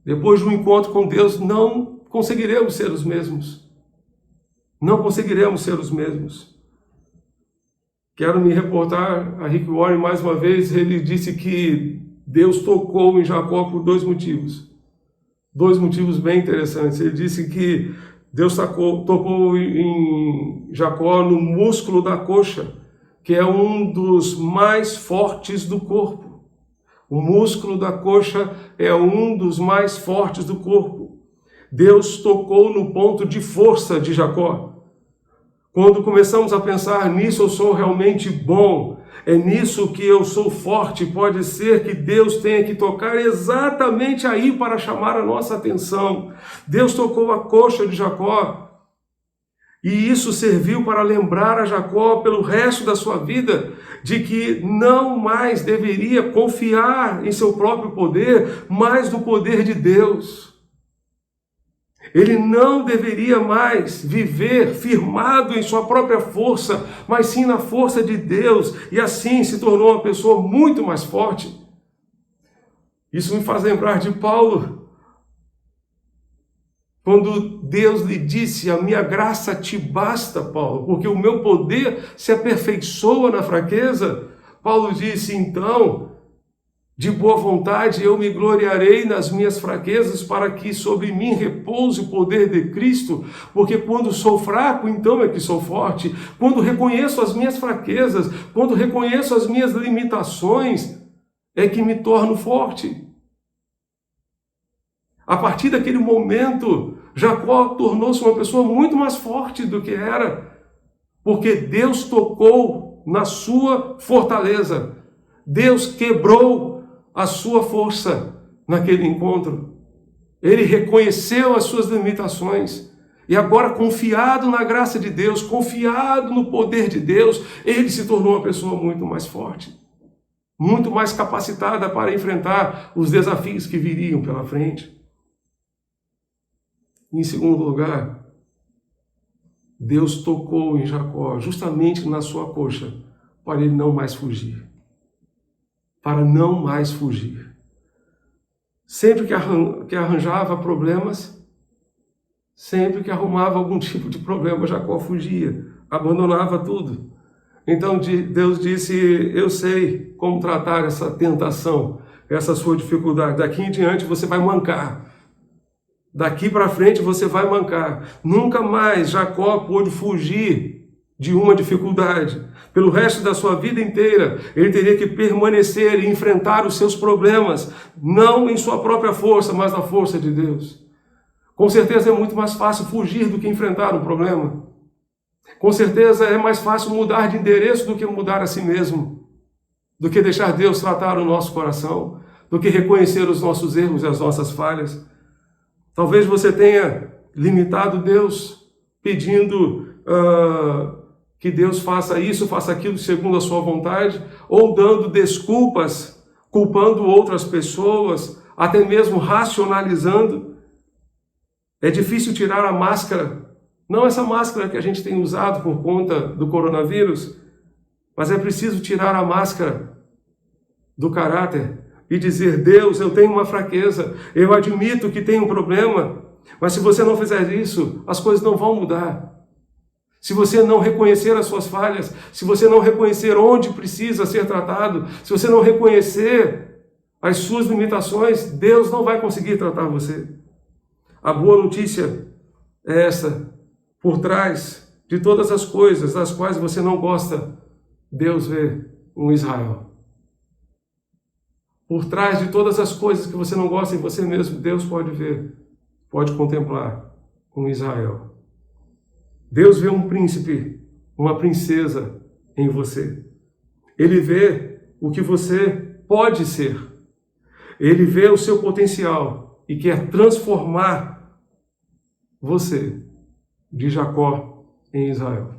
Depois de um encontro com Deus, não conseguiremos ser os mesmos. Não conseguiremos ser os mesmos. Quero me reportar a Rick Warren mais uma vez. Ele disse que Deus tocou em Jacó por dois motivos. Dois motivos bem interessantes. Ele disse que Deus tocou em Jacó no músculo da coxa, que é um dos mais fortes do corpo. O músculo da coxa é um dos mais fortes do corpo. Deus tocou no ponto de força de Jacó. Quando começamos a pensar nisso, eu sou realmente bom, é nisso que eu sou forte, pode ser que Deus tenha que tocar exatamente aí para chamar a nossa atenção. Deus tocou a coxa de Jacó. E isso serviu para lembrar a Jacó pelo resto da sua vida de que não mais deveria confiar em seu próprio poder, mas no poder de Deus. Ele não deveria mais viver firmado em sua própria força, mas sim na força de Deus, e assim se tornou uma pessoa muito mais forte. Isso me faz lembrar de Paulo, quando Deus lhe disse: a minha graça te basta, Paulo, porque o meu poder se aperfeiçoa na fraqueza. Paulo disse: então, de boa vontade eu me gloriarei nas minhas fraquezas, para que sobre mim repouse o poder de Cristo, porque quando sou fraco, então é que sou forte. Quando reconheço as minhas fraquezas, quando reconheço as minhas limitações, é que me torno forte. A partir daquele momento, Jacó tornou-se uma pessoa muito mais forte do que era, porque Deus tocou na sua fortaleza. Deus quebrou a sua força naquele encontro. Ele reconheceu as suas limitações. E agora, confiado na graça de Deus, confiado no poder de Deus, ele se tornou uma pessoa muito mais forte, muito mais capacitada para enfrentar os desafios que viriam pela frente. Em segundo lugar, Deus tocou em Jacó justamente na sua coxa, para ele não mais fugir. Para não mais fugir. Sempre que arranjava problemas, sempre que arrumava algum tipo de problema, Jacó fugia, abandonava tudo. Então Deus disse: eu sei como tratar essa tentação, essa sua dificuldade. Daqui em diante você vai mancar. Daqui para frente você vai mancar. Nunca mais Jacó pôde fugir de uma dificuldade. Pelo resto da sua vida inteira, ele teria que permanecer e enfrentar os seus problemas, não em sua própria força, mas na força de Deus. Com certeza é muito mais fácil fugir do que enfrentar um problema. Com certeza é mais fácil mudar de endereço do que mudar a si mesmo, do que deixar Deus tratar o nosso coração, do que reconhecer os nossos erros e as nossas falhas. Talvez você tenha limitado Deus, pedindo que Deus faça isso, faça aquilo segundo a sua vontade, ou dando desculpas, culpando outras pessoas, até mesmo racionalizando. É difícil tirar a máscara, não essa máscara que a gente tem usado por conta do coronavírus, mas é preciso tirar a máscara do caráter e dizer: Deus, eu tenho uma fraqueza, eu admito que tenho um problema, mas se você não fizer isso, as coisas não vão mudar. Se você não reconhecer as suas falhas, se você não reconhecer onde precisa ser tratado, se você não reconhecer as suas limitações, Deus não vai conseguir tratar você. A boa notícia é essa: por trás de todas as coisas das quais você não gosta, Deus vê um Israel. Por trás de todas as coisas que você não gosta em você mesmo, Deus pode ver, pode contemplar um Israel. Deus vê um príncipe, uma princesa em você. Ele vê o que você pode ser. Ele vê o seu potencial e quer transformar você de Jacó em Israel.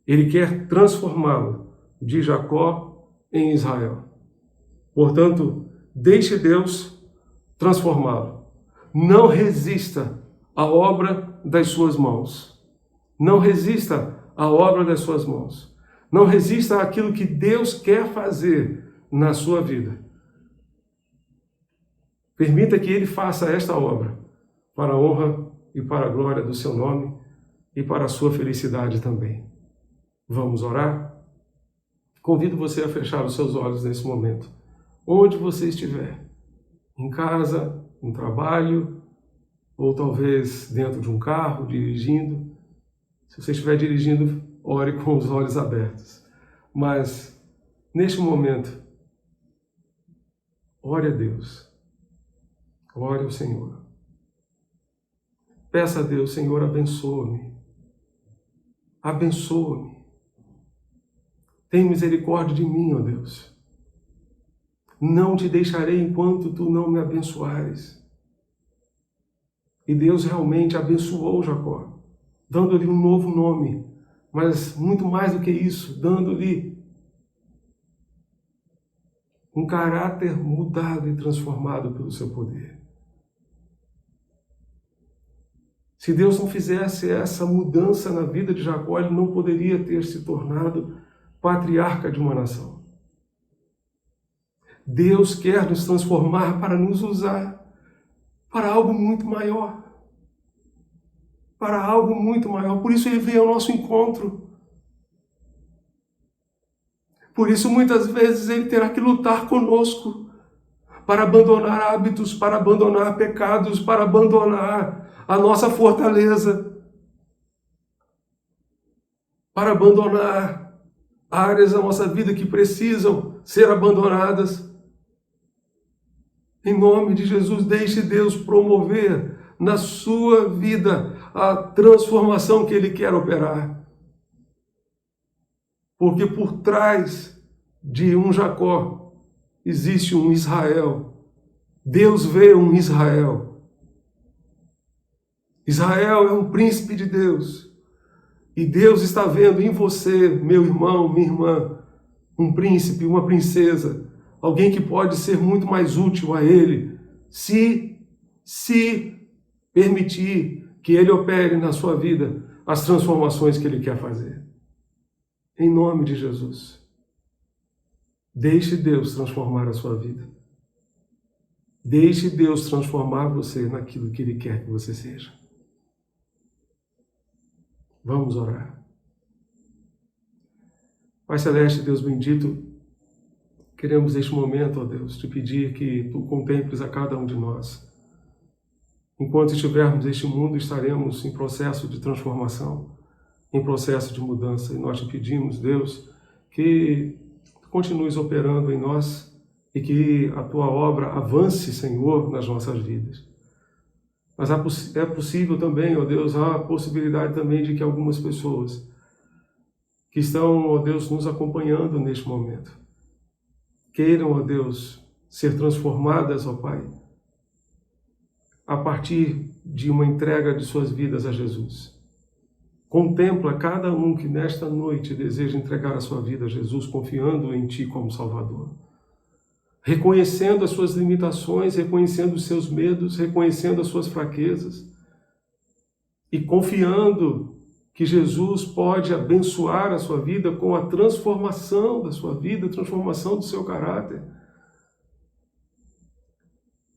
Ele quer transformá-lo de Jacó em Israel. Portanto, deixe Deus transformá-lo. Não resista à obra das suas mãos. Não resista à obra das suas mãos. Não resista àquilo que Deus quer fazer na sua vida. Permita que Ele faça esta obra para a honra e para a glória do seu nome e para a sua felicidade também. Vamos orar? Convido você a fechar os seus olhos nesse momento. Onde você estiver, em casa, no trabalho, ou talvez dentro de um carro, dirigindo. Se você estiver dirigindo, ore com os olhos abertos. Mas, neste momento, ore a Deus. Ore ao Senhor. Peça a Deus: Senhor, abençoa-me. Abençoa-me. Tem misericórdia de mim, ó Deus. Não te deixarei enquanto tu não me abençoares. E Deus realmente abençoou Jacó. dando-lhe um novo nome, mas muito mais do que isso, dando-lhe um caráter mudado e transformado pelo seu poder. Se Deus não fizesse essa mudança na vida de Jacó, ele não poderia ter se tornado patriarca de uma nação. Deus quer nos transformar para nos usar para algo muito maior. Para algo muito maior. Por isso ele veio ao nosso encontro. Por isso muitas vezes ele terá que lutar conosco para abandonar hábitos, para abandonar pecados, para abandonar a nossa fortaleza, para abandonar áreas da nossa vida que precisam ser abandonadas. Em nome de Jesus, deixe Deus promover na sua vida a transformação que Ele quer operar. Porque por trás de um Jacó existe um Israel. Deus vê um Israel. Israel é um príncipe de Deus. E Deus está vendo em você, meu irmão, minha irmã, um príncipe, uma princesa, alguém que pode ser muito mais útil a Ele, se permitir que Ele opere na sua vida as transformações que Ele quer fazer. Em nome de Jesus. Deixe Deus transformar a sua vida. Deixe Deus transformar você naquilo que Ele quer que você seja. Vamos orar. Pai Celeste, Deus bendito, queremos neste momento, ó Deus, te pedir que Tu contemples a cada um de nós. Enquanto estivermos neste mundo, estaremos em processo de transformação, em processo de mudança. E nós te pedimos, Deus, que Tu continues operando em nós e que a Tua obra avance, Senhor, nas nossas vidas. Mas é possível também, ó Deus, há a possibilidade também de que algumas pessoas que estão, ó Deus, nos acompanhando neste momento, queiram, ó Deus, ser transformadas, ó Pai, a partir de uma entrega de suas vidas a Jesus. Contempla cada um que nesta noite deseja entregar a sua vida a Jesus, confiando em Ti como Salvador. Reconhecendo as suas limitações, reconhecendo os seus medos, reconhecendo as suas fraquezas e confiando que Jesus pode abençoar a sua vida com a transformação da sua vida, a transformação do seu caráter.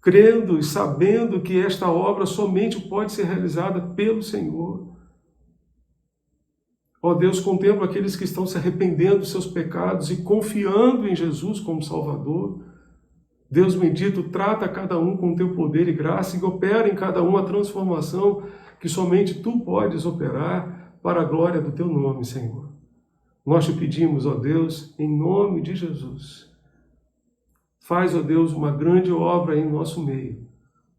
Crendo e sabendo que esta obra somente pode ser realizada pelo Senhor. Ó Deus, contempla aqueles que estão se arrependendo dos seus pecados e confiando em Jesus como Salvador. Deus bendito, trata cada um com Teu poder e graça e opera em cada um a transformação que somente Tu podes operar para a glória do Teu nome, Senhor. Nós te pedimos, ó Deus, em nome de Jesus. Faz, ó Deus, uma grande obra em nosso meio,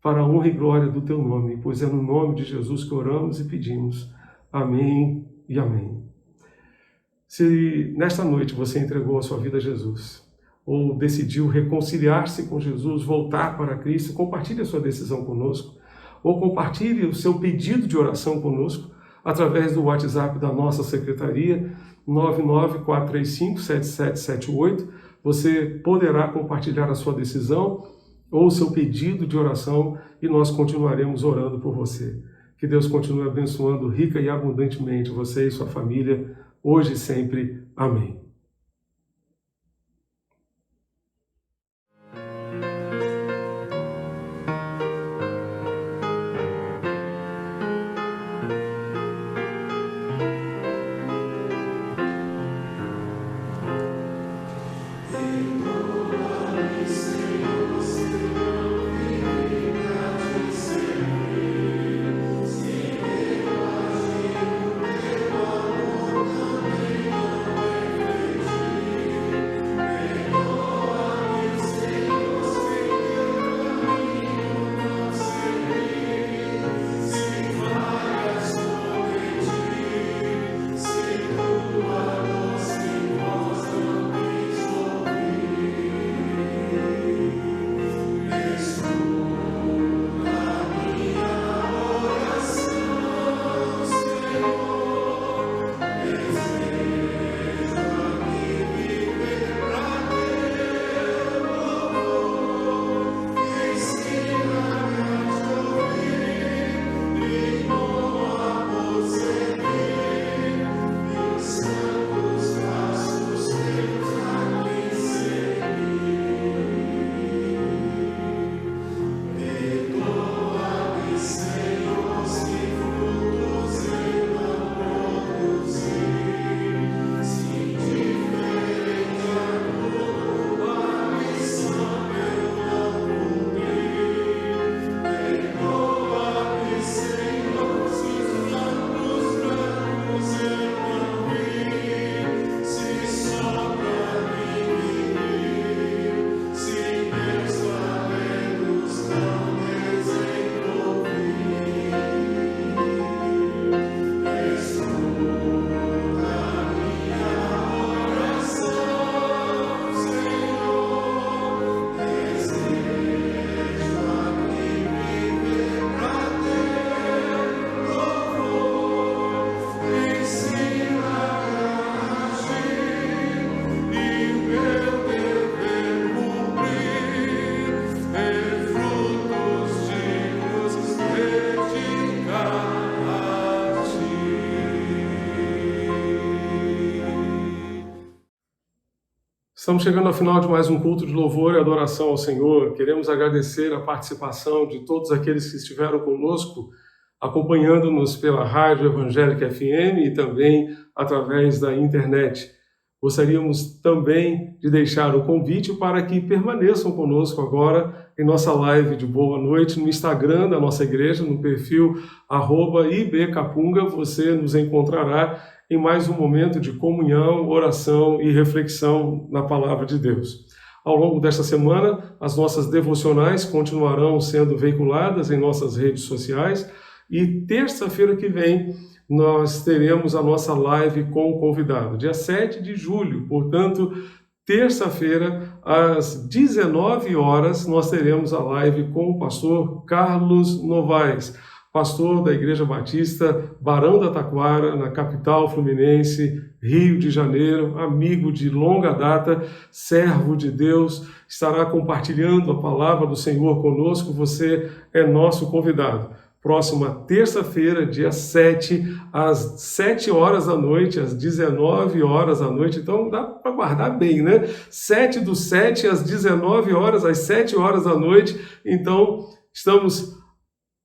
para a honra e glória do Teu nome, pois é no nome de Jesus que oramos e pedimos. Amém e amém. Se nesta noite você entregou a sua vida a Jesus, ou decidiu reconciliar-se com Jesus, voltar para Cristo, compartilhe a sua decisão conosco, ou compartilhe o seu pedido de oração conosco, através do WhatsApp da nossa secretaria, 994357778. Você poderá compartilhar a sua decisão ou o seu pedido de oração e nós continuaremos orando por você. Que Deus continue abençoando rica e abundantemente você e sua família, hoje e sempre. Amém. Estamos chegando ao final de mais um culto de louvor e adoração ao Senhor. Queremos agradecer a participação de todos aqueles que estiveram conosco, acompanhando-nos pela Rádio Evangélica FM e também através da internet. Gostaríamos também de deixar o convite para que permaneçam conosco agora em nossa live de boa noite no Instagram da nossa igreja, no perfil @ibcapunga. Você nos encontrará em mais um momento de comunhão, oração e reflexão na palavra de Deus. Ao longo desta semana, as nossas devocionais continuarão sendo veiculadas em nossas redes sociais e terça-feira que vem nós teremos a nossa live com o convidado, dia 7 de julho, portanto, terça-feira, às 19 horas, nós teremos a live com o pastor Carlos Novaes, pastor da Igreja Batista Barão da Taquara, na capital fluminense, Rio de Janeiro, amigo de longa data, servo de Deus, estará compartilhando a palavra do Senhor conosco. Você é nosso convidado. Próxima terça-feira, dia 7, às 7 horas da noite, às 19 horas da noite. Então dá para guardar bem, né? 7/7 às 19 horas, às 7 horas da noite. Então estamos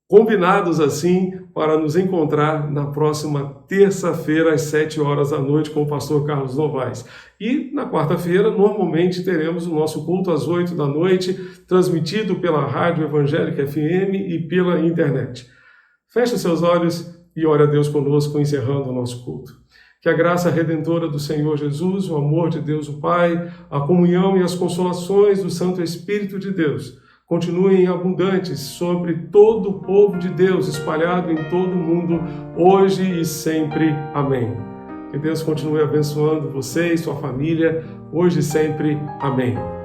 combinados assim para nos encontrar na próxima terça-feira, às 7 horas da noite, com o pastor Carlos Novaes. E na quarta-feira, normalmente, teremos o nosso culto às 8 da noite, transmitido pela Rádio Evangélica FM e pela internet. Feche os seus olhos e ore a Deus conosco, encerrando o nosso culto. Que a graça redentora do Senhor Jesus, o amor de Deus o Pai, a comunhão e as consolações do Santo Espírito de Deus continuem abundantes sobre todo o povo de Deus, espalhado em todo o mundo, hoje e sempre. Amém. Que Deus continue abençoando você e sua família, hoje e sempre. Amém.